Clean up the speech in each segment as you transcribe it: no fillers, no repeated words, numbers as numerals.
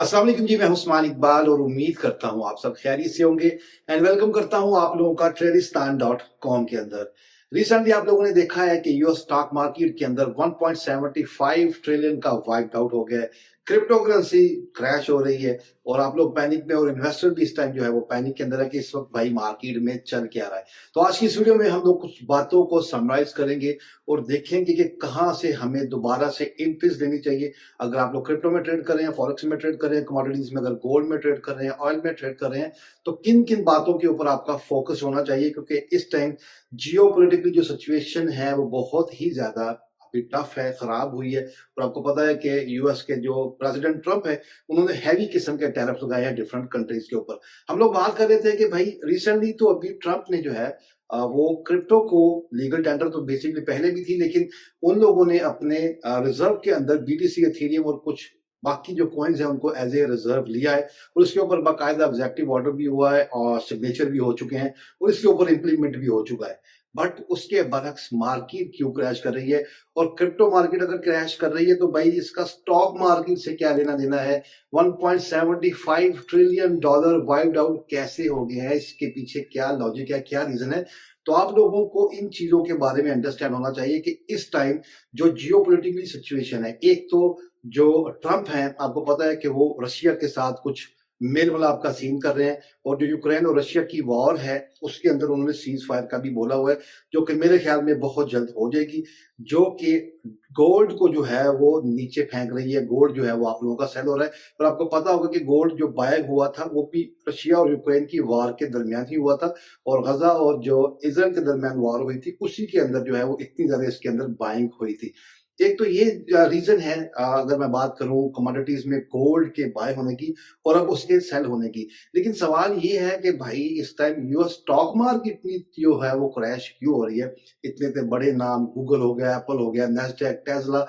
अस्सलाम वालेकुम जी, मैं उस्मान इकबाल और उम्मीद करता हूँ आप सब खैरियत से होंगे एंड वेलकम करता हूँ आप लोगों का ट्रेडिस्तान.com के अंदर। रिसेंटली आप लोगों ने देखा है कि यूएस स्टॉक मार्केट के अंदर 1.75 ट्रिलियन का वाइप आउट हो गया है। क्रिप्टो करेंसी क्रैश हो रही है और आप लोग पैनिक में और इन्वेस्टर भी इस टाइम जो है वो पैनिक के अंदर है कि इस वक्त भाई मार्केट में चल क्या रहा है। तो आज की इस वीडियो में हम लोग कुछ बातों को समराइज करेंगे और देखेंगे कि कहाँ से हमें दोबारा से एंट्रीज लेनी चाहिए। अगर आप लोग क्रिप्टो में ट्रेड कर रहे हैं, फॉरेक्स में ट्रेड कर रहे हैं, कमोडिटीज में, अगर गोल्ड में ट्रेड कर रहे हैं, ऑयल में ट्रेड कर रहे हैं, तो किन किन बातों के ऊपर आपका फोकस होना चाहिए, क्योंकि इस टाइम जियो पोलिटिकल जो सिचुएशन है वो बहुत ही ज्यादा अभी टफ है, खराब हुई है। और आपको पता है कि यूएस के जो प्रेसिडेंट ट्रंप है उन्होंने हैवी किस्म के टैरिफ लगाए हैं डिफरेंट कंट्रीज के ऊपर। हम लोग बात कर रहे थे कि भाई रिसेंटली तो अभी ट्रंप ने जो है वो क्रिप्टो को लीगल टेंडर तो बेसिकली पहले भी थी, लेकिन उन लोगों ने अपने रिजर्व के अंदर बीटीसी, एथेरियम और कुछ बाकी जो कॉइन्स हैं उनको एज ए रिजर्व लिया है और इसके ऊपर बाकायदा एग्जेक्टिव ऑर्डर भी हुआ है और सिग्नेचर भी हो चुके हैं और इसके ऊपर इंप्लीमेंट भी हो चुका है। बट उसके बरक्स मार्केट क्यों क्रैश कर रही है? और क्रिप्टो मार्केट अगर क्रैश कर रही है तो भाई इसका स्टॉक मार्केट से क्या लेना देना है? 1.75 ट्रिलियन डॉलर वाइप्ड आउट कैसे हो गए हैं? इसके पीछे क्या लॉजिक है, क्या रीजन है? तो आप लोगों को इन चीजों के बारे में अंडरस्टैंड होना चाहिए कि इस टाइम जो जियोपॉलिटिकल सिचुएशन है, एक तो जो ट्रंप है आपको पता है कि वो रशिया के साथ कुछ मेल मिलाप का सीन कर रहे हैं और जो यूक्रेन और रशिया की वॉर है उसके अंदर उन्होंने सीज फायर का भी बोला हुआ है, जो कि मेरे ख्याल में बहुत जल्द हो जाएगी, जो कि गोल्ड को जो है वो नीचे फेंक रही है। गोल्ड जो है वो आप लोगों का सेल हो रहा है और आपको पता होगा कि गोल्ड जो बाय हुआ था वो भी रशिया और यूक्रेन की वॉर के दरमियान ही हुआ था और गजा और जो इजराइल के दरमियान वॉर हुई थी उसी के अंदर जो है वो इतनी ज्यादा इसके अंदर बाइंग हुई थी। एक तो ये रीजन है, अगर मैं बात करूं कमोडिटीज में गोल्ड के बाय होने की और अब उसके सेल होने की। लेकिन सवाल ये है कि भाई इस टाइम यूएस स्टॉक मार्केट इतनी जो है वो क्रैश क्यों हो रही है? इतने इतने बड़े नाम गूगल हो गया, एप्पल हो गया, नेस्डैक, टेस्ला,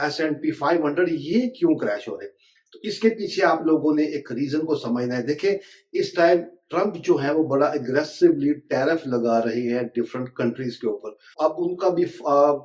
S&P 500, ये क्यों क्रैश हो रहे? तो इसके पीछे आप लोगों ने एक रीजन को समझना है। देखें, इस टाइम ट्रंप जो है वो बड़ा एग्रेसिवली टैरिफ लगा रहे हैं डिफरेंट कंट्रीज के ऊपर। अब उनका भी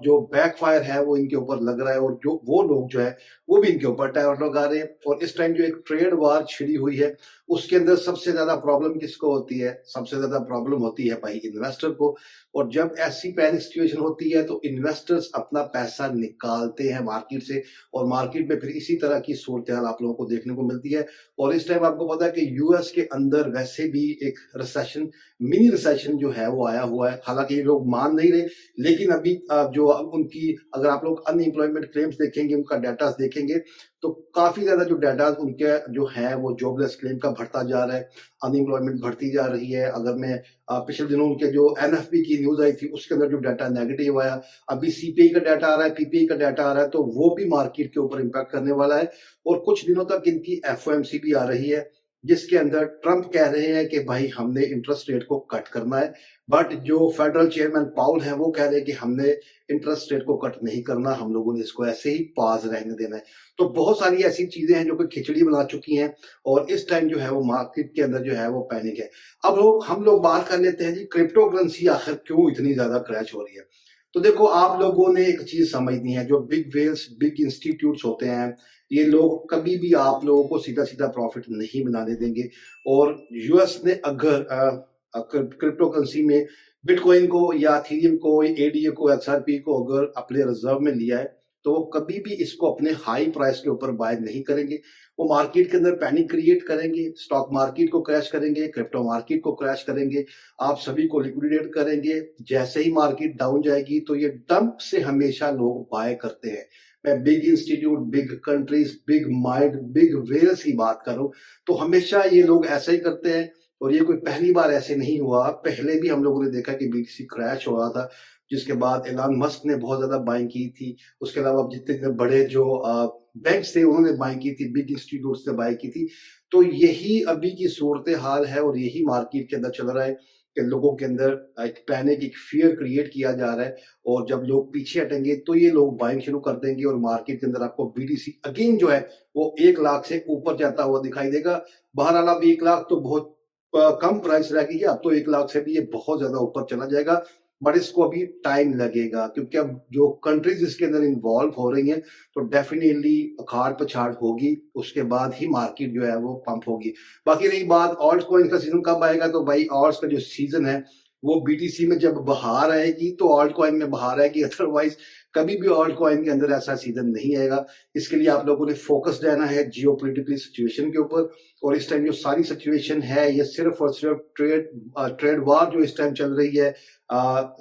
जो बैकफायर है वो इनके ऊपर लग रहा है और जो वो लोग जो है वो भी इनके ऊपर टैरिफ लगा रहे हैं। और इस टाइम जो एक ट्रेड वार छिड़ी हुई है उसके अंदर सबसे ज्यादा प्रॉब्लम किसको होती है? सबसे ज्यादा प्रॉब्लम होती है भाई इन्वेस्टर को। और जब ऐसी पैनिक सिचुएशन होती है तो इन्वेस्टर्स अपना पैसा निकालते हैं मार्केट से और मार्केट में फिर इसी तरह की सूरत हाल आप लोगों को देखने को मिलती है। और इस टाइम आपको पता है कि यूएस के अंदर वैसे भी एक रिसेशन, मिनी रिसेशन जो है वो आया हुआ है। हालांकि ये लोग मान नहीं रहे, लेकिन अभी जो उनकी, अगर आप लोग अनएम्प्लॉयमेंट क्लेम्स देखेंगे, उनका डाटा देखेंगे तो काफी ज्यादा जो डाटा उनके जो है वो जॉबलेस क्लेम का बढ़ता जा रहा है, अनएम्प्लॉयमेंट बढ़ती जा रही है। अगर मैं पिछले दिनों उनके जो एनएफपी की न्यूज आई थी उसके अंदर जो डाटा नेगेटिव आया, अभी सीपीआई का डाटा आ रहा है, पीपीआई का डाटा आ रहा है, तो वो भी मार्केट के ऊपर इम्पैक्ट करने वाला है। और कुछ दिनों तक इनकी एफओएमसी भी आ रही है जिसके अंदर ट्रंप कह रहे हैं कि भाई हमने इंटरेस्ट रेट को कट करना है, बट जो फेडरल चेयरमैन पाउल है वो कह रहे हैं कि हमने इंटरेस्ट रेट को कट नहीं करना, हम लोगों ने इसको ऐसे ही पास रहने देना है। तो बहुत सारी ऐसी चीजें हैं जो कि खिचड़ी बना चुकी हैं और इस टाइम जो है वो मार्केट के अंदर जो है वो पैनिक है। अब हम लोग बात कर लेते हैं जी, क्रिप्टो करेंसी आखिर क्यों इतनी ज्यादा क्रैश हो रही है? तो देखो, आप लोगों ने एक चीज समझनी है, जो बिग वेल्स, बिग इंस्टीट्यूट्स होते हैं, ये लोग कभी भी आप लोगों को सीधा सीधा प्रॉफिट नहीं बनाने देंगे। और यूएस ने अगर क्रिप्टो करेंसी में बिटकॉइन को या इथेरियम को, एडीए को, एक्सआरपी को अगर अपने रिजर्व में लिया है तो वो कभी भी इसको अपने हाई प्राइस के ऊपर बाय नहीं करेंगे। वो मार्केट के अंदर पैनिक क्रिएट करेंगे, स्टॉक मार्केट को क्रैश करेंगे, क्रिप्टो मार्केट को क्रैश करेंगे, आप सभी को लिक्विडेट करेंगे। जैसे ही मार्केट डाउन जाएगी तो ये डंप से हमेशा लोग बाय करते हैं। मैं big institute, big countries, big mind, big wells की बात करूं तो हमेशा ये लोग ऐसा ही करते हैं। और ये कोई पहली बार ऐसे नहीं हुआ, पहले भी हम लोगों ने देखा कि बीटीसी क्रैश हो रहा था, जिसके बाद एलन मस्क ने बहुत ज्यादा बाइंग की थी। उसके अलावा जितने बड़े जो बैंक्स थे उन्होंने बाइंग की थी, बिग इंस्टीट्यूट ने बाइंग की थी। तो यही अभी की सूरत हाल है और यही मार्केट के अंदर चल रहा है कि लोगों के अंदर एक पैनिक, एक फियर क्रिएट किया जा रहा है। और जब लोग पीछे हटेंगे तो ये लोग बाइंग शुरू कर देंगे और मार्केट के अंदर आपको बीटीसी अगेन जो है वो 1 लाख से ऊपर जाता हुआ दिखाई देगा। बहरहाल अब 1 लाख तो बहुत कम प्राइस रहेगी, अब तो 1 लाख से भी ये बहुत ज्यादा ऊपर चला जाएगा। बट इसको अभी टाइम लगेगा, क्योंकि अब जो कंट्रीज इसके अंदर इन्वॉल्व हो रही हैं तो डेफिनेटली अखाड़ पछाड़ होगी, उसके बाद ही मार्केट जो है वो पंप होगी। बाकी रही बात ऑल्ट कॉइन का सीजन कब आएगा, तो भाई ऑल्ट्स का जो सीजन है वो बीटीसी में जब बहार आएगी तो ऑल्ट कॉइन में बहार आएगी, अदरवाइज कभी भी ऑल्ट कॉइन के अंदर ऐसा सीजन नहीं आएगा। इसके लिए आप लोगों ने फोकस रहना है जियो पोलिटिकली सिचुएशन के ऊपर। और इस टाइम जो सारी सिचुएशन है ये सिर्फ और सिर्फ ट्रेड वार जो इस टाइम चल रही है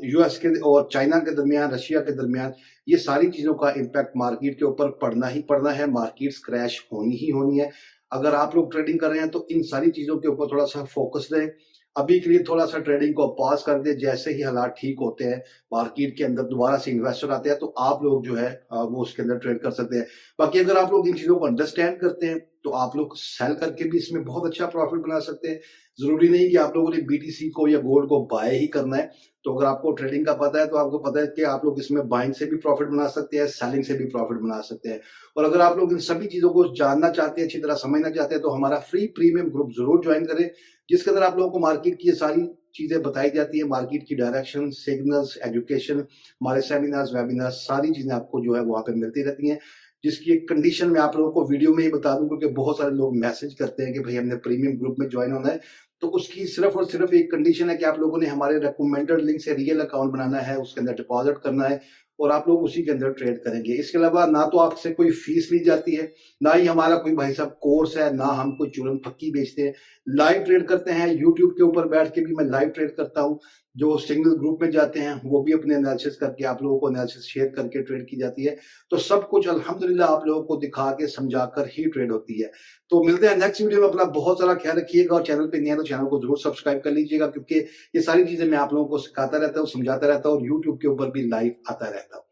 यूएस के और चाइना के दरमियान, रशिया के दरमियान, ये सारी चीजों का इम्पैक्ट मार्केट के ऊपर पड़ना ही पड़ना है। मार्केट क्रैश होनी ही होनी है। अगर आप लोग ट्रेडिंग कर रहे हैं तो इन सारी चीजों के ऊपर थोड़ा सा फोकस दें। अभी के लिए थोड़ा सा ट्रेडिंग को पॉज कर दे, जैसे ही हालात ठीक होते हैं मार्केट के अंदर दोबारा से इन्वेस्टर आते हैं तो आप लोग जो है वो उसके अंदर ट्रेड कर सकते हैं। बाकी अगर आप लोग इन चीजों को अंडरस्टैंड करते हैं तो आप लोग सेल करके भी इसमें बहुत अच्छा प्रॉफिट बना सकते हैं। जरूरी नहीं कि आप लोगों ने बीटीसी को या गोल्ड को बाय ही करना है। तो अगर आपको ट्रेडिंग का पता है तो आपको पता है कि आप लोग इसमें बाइंग से भी प्रॉफिट बना सकते हैं, सेलिंग से भी प्रॉफिट बना सकते हैं। और अगर आप लोग इन सभी चीजों को जानना चाहते हैं, अच्छी तरह समझना चाहते हैं, तो हमारा फ्री प्रीमियम ग्रुप जरूर ज्वाइन करें, जिसके अंदर आप लोगों को मार्केट की ये सारी चीजें बताई जाती है, मार्केट की डायरेक्शन, सिग्नल्स, एजुकेशन, हमारे सेमिनार्स, वेबिनार्स, सारी चीजें आपको जो है वहां पे मिलती रहती हैं। जिसकी एक कंडीशन मैं आप लोगों को वीडियो में ही बता दूं, क्योंकि बहुत सारे लोग मैसेज करते हैं कि भाई हमने प्रीमियम ग्रुप में ज्वाइन होना है। तो उसकी सिर्फ और सिर्फ एक कंडीशन है कि आप लोगों ने हमारे रिकमेंडेड लिंक से रियल अकाउंट बनाना है, उसके अंदर डिपॉजिट करना है और आप लोग उसी के अंदर ट्रेड करेंगे। इसके अलावा ना तो आपसे कोई फीस ली जाती है, ना ही हमारा कोई भाई साहब कोर्स है, ना हम कोई चूरन फक्की बेचते हैं। लाइव ट्रेड करते हैं, यूट्यूब के ऊपर बैठ के भी मैं लाइव ट्रेड करता हूँ। जो सिंगल ग्रुप में जाते हैं वो भी अपने एनालिसिस करके आप लोगों को एनालिसिस शेयर करके ट्रेड की जाती है। तो सब कुछ अल्हम्दुलिल्लाह आप लोगों को दिखा के समझा कर ही ट्रेड होती है। तो मिलते हैं नेक्स्ट वीडियो में। अपना बहुत सारा ख्याल रखिएगा और चैनल पे नया है तो चैनल को जरूर सब्सक्राइब कर लीजिएगा, क्योंकि ये सारी चीजें मैं आप लोगों को सिखाता रहता हूँ, समझाता रहता हूँ और यूट्यूब के ऊपर भी लाइव आता रहता हूँ।